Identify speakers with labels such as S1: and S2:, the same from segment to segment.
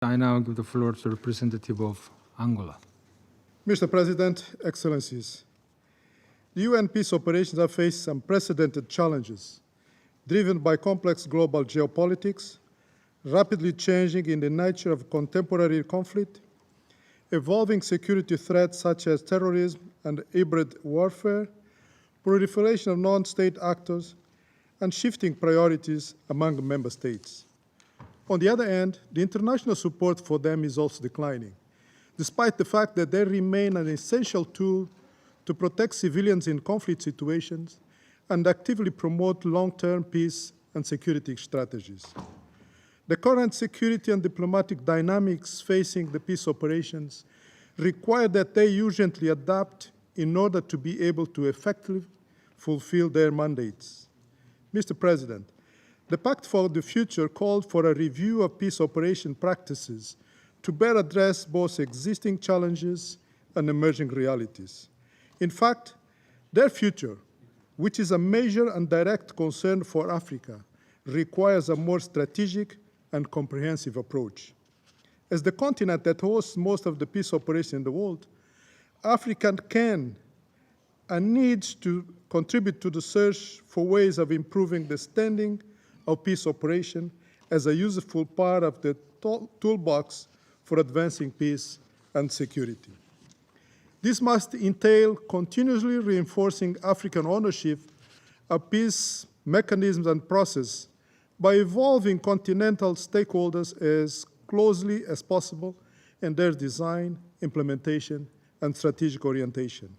S1: I now give the floor to the representative of Angola.
S2: Mr. President, Excellencies, the UN peace operations have faced unprecedented challenges, driven by complex global geopolitics, rapidly changing in the nature of contemporary conflict, evolving security threats such as terrorism and hybrid warfare, proliferation of non-state actors, and shifting priorities among member states. On the other hand, the international support for them is also declining, despite the fact that they remain an essential tool to protect civilians in conflict situations and actively promote long-term peace and security strategies. The current security and diplomatic dynamics facing the peace operations require that they urgently adapt in order to be able to effectively fulfill their mandates. Mr. President, the Pact for the Future called for a review of peace operation practices to better address both existing challenges and emerging realities. In fact, their future, which is a major and direct concern for Africa, requires a more strategic and comprehensive approach. As the continent that hosts most of the peace operations in the world, Africa can and needs to contribute to the search for ways of improving the standing of peace operation as a useful part of the toolbox for advancing peace and security. This must entail continuously reinforcing African ownership of peace mechanisms and processes by involving continental stakeholders as closely as possible in their design, implementation, and strategic orientation.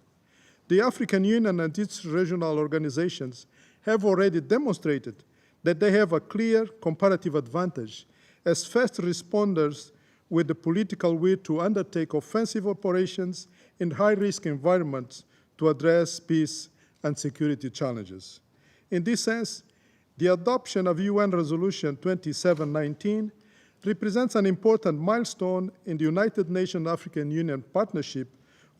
S2: The African Union and its regional organizations have already demonstrated that they have a clear comparative advantage as fast responders with the political will to undertake offensive operations in high-risk environments to address peace and security challenges. In this sense, the adoption of UN Resolution 2719 represents an important milestone in the United Nations African Union Partnership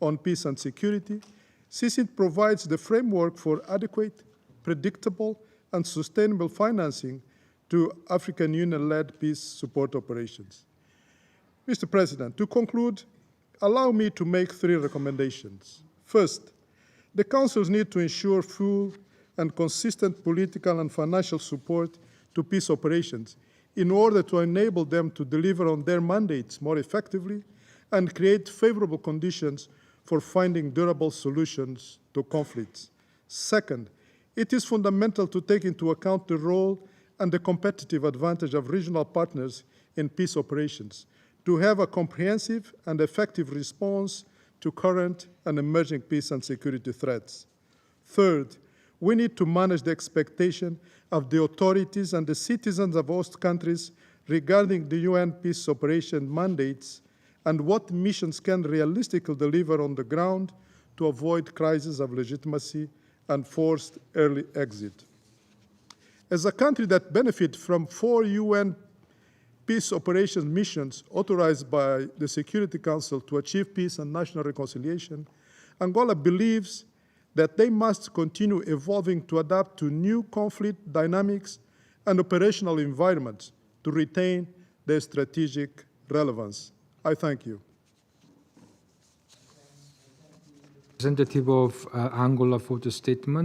S2: on Peace and Security, since it provides the framework for adequate, predictable, and sustainable financing to African Union-led peace support operations. Mr. President, to conclude, allow me to make 3 recommendations. First, the councils need to ensure full and consistent political and financial support to peace operations in order to enable them to deliver on their mandates more effectively and create favorable conditions for finding durable solutions to conflicts. Second, it is fundamental to take into account the role and the competitive advantage of regional partners in peace operations to have a comprehensive and effective response to current and emerging peace and security threats. Third, we need to manage the expectation of the authorities and the citizens of host countries regarding the UN peace operation mandates and what missions can realistically deliver on the ground to avoid crises of legitimacy and forced early exit. As a country that benefits from 4 UN peace operations missions authorized by the Security Council to achieve peace and national reconciliation, Angola believes that they must continue evolving to adapt to new conflict dynamics and operational environments to retain their strategic relevance. I thank you.
S1: Representative of Angola for the statement.